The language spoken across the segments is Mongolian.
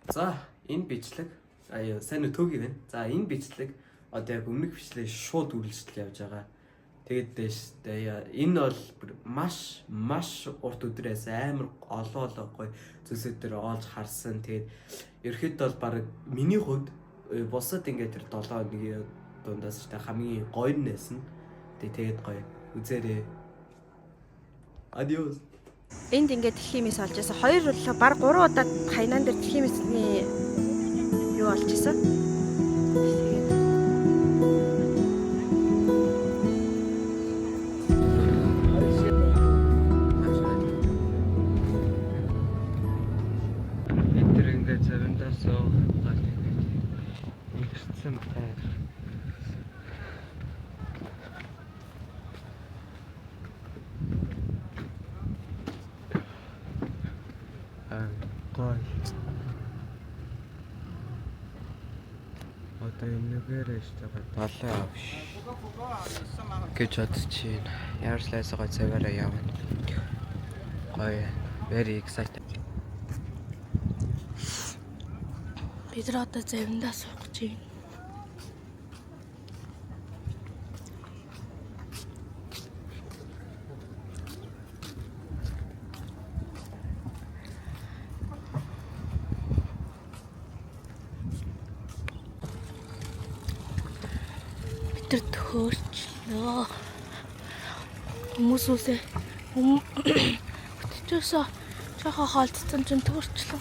За энэ бичлэг сайн төөгийг байна. За энэ бичлэг одоо яг өмнөх бичлэг шууд үргэлжлэл явж байгаа. Тэгээд дэштэй энэ бол маш урт өдрөөс амар олон гоё зүйлсүүд төр оолж харсан. Тэгээд ерөөхдөө бол баг миний хувьд бусад ингээд тэр 7 хоногийн дундаас ч хамгийн гоё нь байсан. Тэгээд гоё үзээрэй. Адиос. Энд ингээд дэлхийн мис олж байсан. 2 баг 3 удаа хайнан дээр дэлхийн мисний юу олж байсан. Тэр ингээд заримдаа суух гал ингэсэн байр. Гой. Одоо энэгээр штэ талаа авш. Гэж бодчихин. Яарслаас гой цаваараа явна. Гой. Very excited. Бид нар одоо завиндаа суух гэж байна. Бид нар төхөөрчлөө. Хүмүүсөөсөө өтчөөсөө жоохон хаалцсан ч төхөөрчлөө.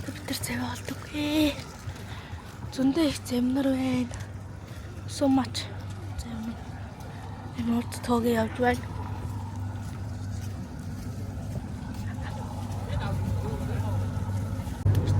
Бид нар цавь олдоггүй. Зөндөө их замнар байна. So much. Зам. Эморт тооги явж байна.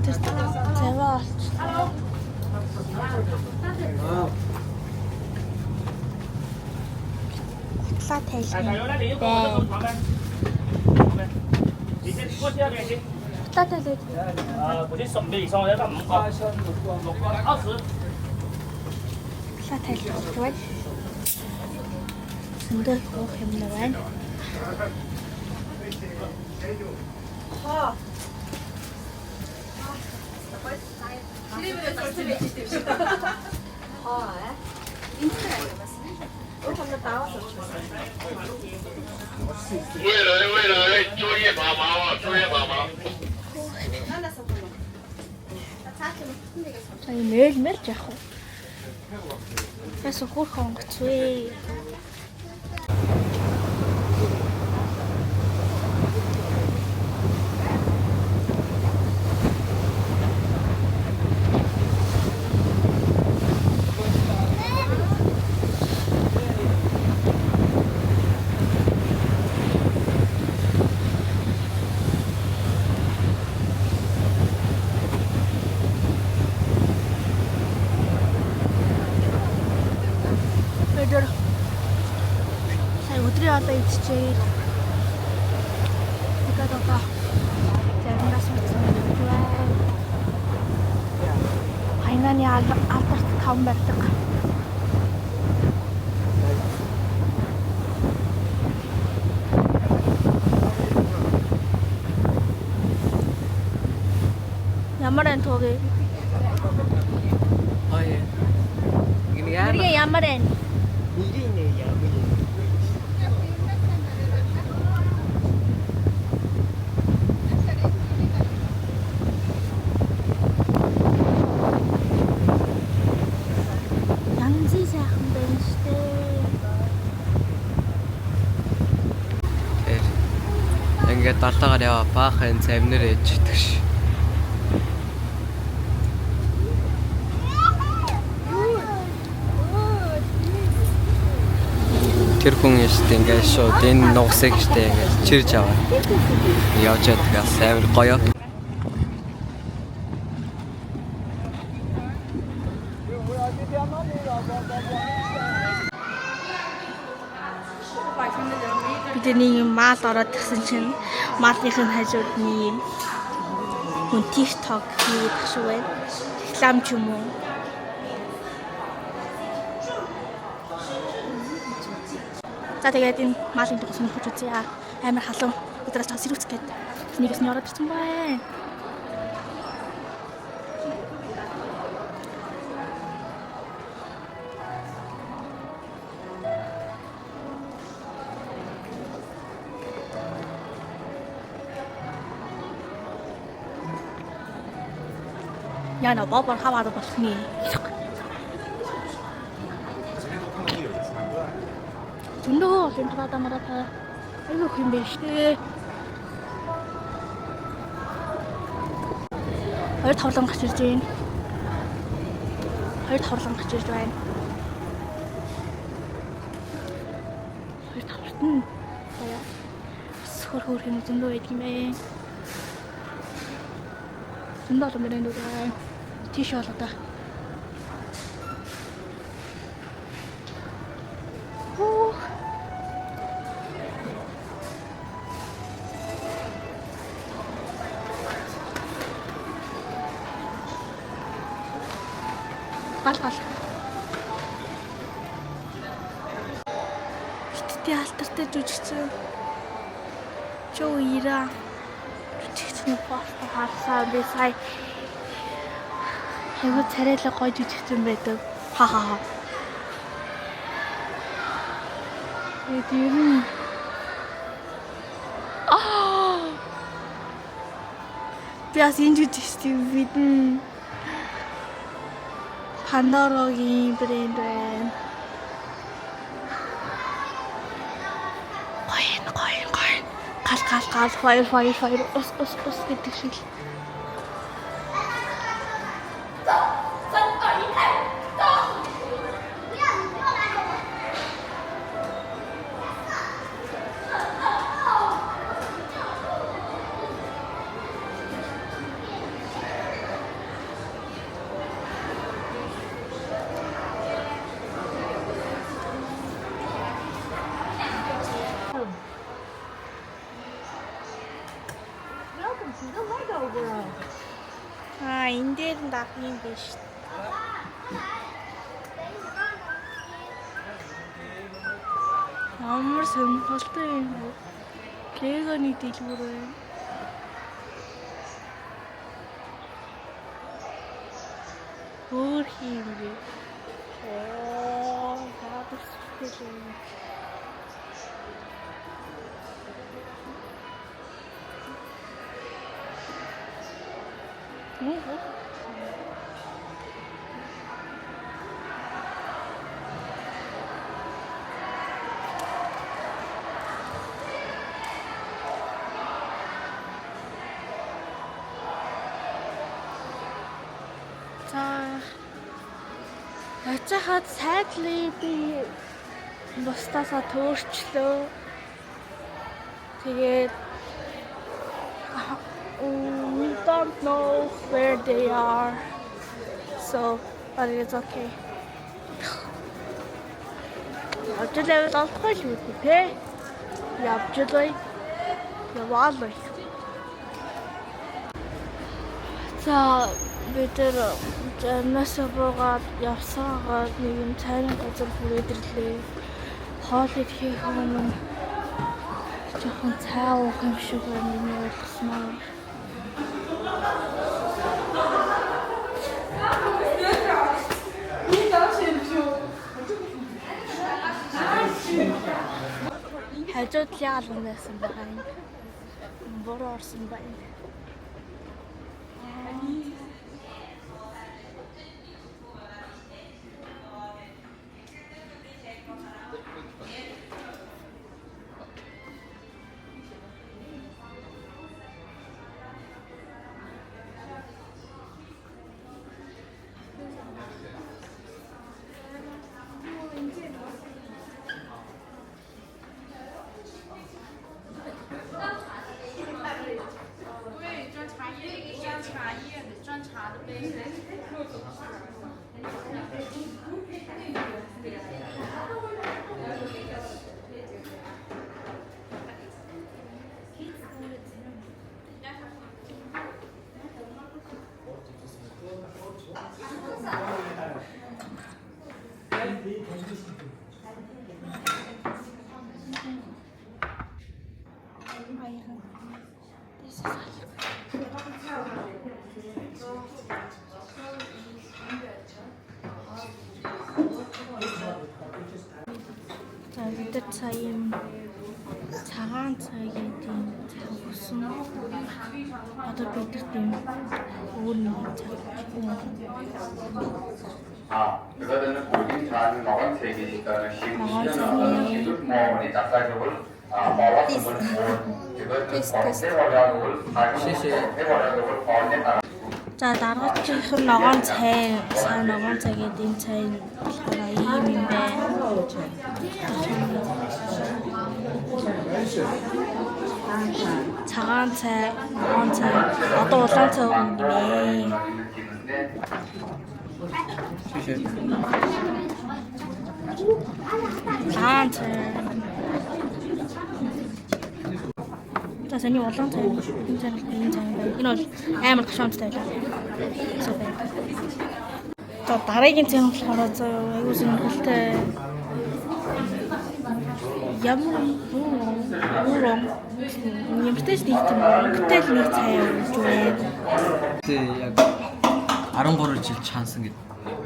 Тэр цавь олчлоо. Хутлаа тайлбар.我哋送俾你送，一個5個，20。Тайлбар. Зөндөө хөөх юм байна.未來，作業麻麻啊，作業麻麻。 За ийм мэл яах вэ? Яс хөөх хонгоц вэ? Өдрийн одоо идчихээ. Тэгээд одоо заримдаа суудсан байна. Хайнаны алдарт том байдаг. Ямар энэ тооги? Ой. Нэрээ ямар энэ? Ингээд далтаагаар яваа баахан завнэр ээждэг ш. Тэр хүн штэ ингээд шууд энэ нугсыг штэ ингээд чирж аваа. Явж ядгаас амар гоё. Бидний мал ороод гисэн чинь малынхын хажууд нь хүн TikTok хийх шүү байна. Реклам ч юм уу. За тэгээд энэ малын тухай сонирхож үзье. Амар халуун. Өдрөөс тас ирүүцгээд. Энийг нь ороод ирсэн байна. Яна бобор хаваад болсны. Зөндөө юм марата. Айгүй их юм биш дээ. Хоёр тавлан гарч ирж байна. Хоёр тавлан гарч ирж байна. Хоёр тавлан. Яа. Хөр юм зөндөө байдаг юм ээ. Зөндөө л мөрөнд үү. Тийш болоо та. Гал. Хиттэй алтартай жүжигчсэн. Чөө ира. Жүжигчсэн харсаа би сая. Айгуу царайлаг гоё жүжигчсэн байдаг. Ха. Эдийн. Би бас энэ жүжигчдийг бидэн Pandoroгийн брэнд байна. Гоё. Гал. Фаер. Ус гэдэг шиг. Энэ дээр нь даах юм биш. Ямар сонирхолтой юм бэ? Легоны дэлгүүр байна. Өөр юм бэ? Хаадаг. Яцхаад сайдлыг би бусдасаа төөрчлөө. Тэгээд we don't know where they are, so but it's okay. Явжлаа болохгүй шүү дээ. Явжлаа. Яваалаа. За бид тэрнээс буугаад явсаагаад нэг юм цайрын газар хүрээд ирлээ. Хоол идэхийг өмнө жоохон цай уух юм шиг байна миний ойлгосноор. Хажууд яал унасан байгаа юм. Бороо орсон байна. Бид цаа юм цагаан цай гэдэг цай өгсөн. Одоо бид тийм өөр нэг цаг. 그거는 고진 잘 먹은 책이니까 심지어는 기술 모험이 작가적으로 먹었던 건 해버려도 За дараагийнх нь ногоон цай, сайн ногоон цай гэдэг энэ цай болохоор ийм юм байна. Цагаан цай, ногоон цай, одоо улаан цай өгнө. Цагаан цай. За саний улаан цай. Энэ цай байна. Энэ бол амар гашуунтай байлаа. За дараагийн цай болохоор заяа аюу сонирхолтой. Ямар нэмэртэйс нэг тийм бүтээл нэг цай өгч байна. Тэгээ яг 13 жил чансан гэдэг.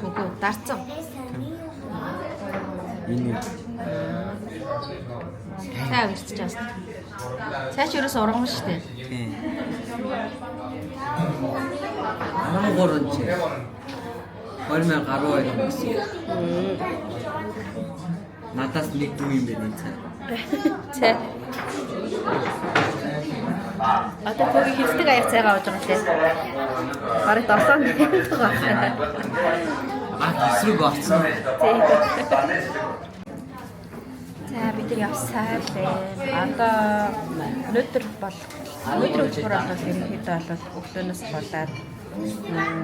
Үгүй дарцсан. Энэ Цай өрсөж байгаа. Цай ч ерөөс ургамал шүү дээ. тийм 13 жил 2012 он гэсэн. Надаас нэг дүү юм байна энэ цай. Цай. Одоо төгий хэвдэг аяг цайгаа ууж байгаа лээ. Бараг 7 минут байгаа. Эсрэг орцсон. За бид нар явсаар лээ. Одоо өнөөдөр өчигдөр болоод ерөнхийдөө бол өглөөнөөс болоод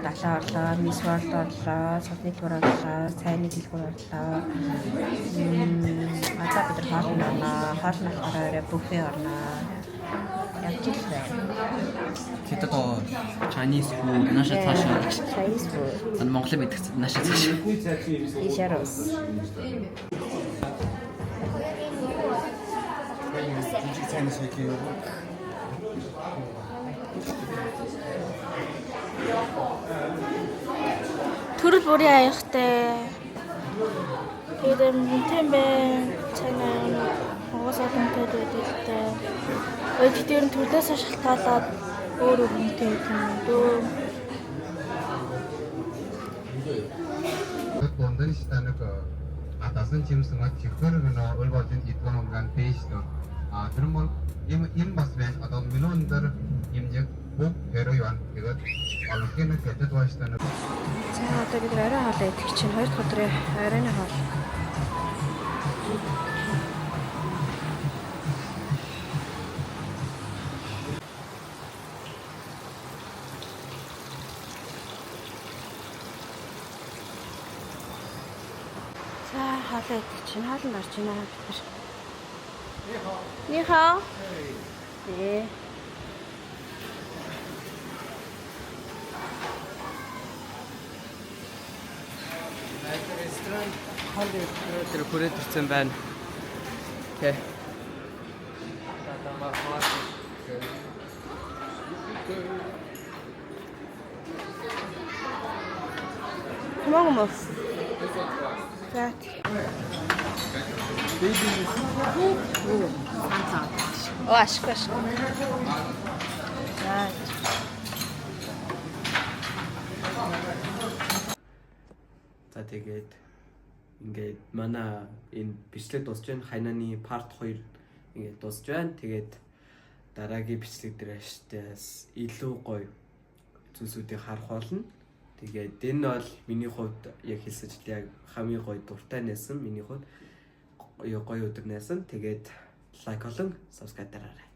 далаа орлоо, мис ворлд орлоо, содны тур орлоо, цайны дэлгүүр орлоо. Одоо бид нар хоолны болохоор бүфе орноо. Явж байна. Тэд то Chinese food наша цаашаа. Chinese food. Ан Монголын мэдгэцэд наша цаашаа. Ишарос. Төрөл бүрийн аяхтай. Тэгээд мөнтэй байна. Цайнаа угаасаа мөнтэй байдалтай. Өдөртөө төрлөөс шалтгаалаад өөр мөнтэй гэдэг юм дөө. Лондон станаг атасан чимсэнга чихэргэн олбодын идванган пейсто тэрэн бол им бас байна одоо миллиондар имжиг бүх хэроян тэгээд олгын гэдэг баштана. За одоо бид арай хоолоо идэх чинь 2 дахь өдрийн арайны хоол. За хоолоо идэх чинь хоолнд орж байна бид нар. Ни хаа. Ээ. Ресторан тэр хүрээд ирсэн байна. Окей. Мөнгөмөс. За. Ашгүй. За. За тэгээд ингээд манай энэ бичлэг дуусж байна. Хайнаны part 2 ингээд дуусж байна. Тэгээд дараагийн бичлэг дээрээс илүү гоё зүйлсүүдийг харах болно. Тэгээд энэ бол миний хувьд яг хэлсэж яг хамгийн гоё дуртай нээсэн. Миний хувьд гоё өдөр нээсэн. Тэгээд лайк болон subscribe дараарай.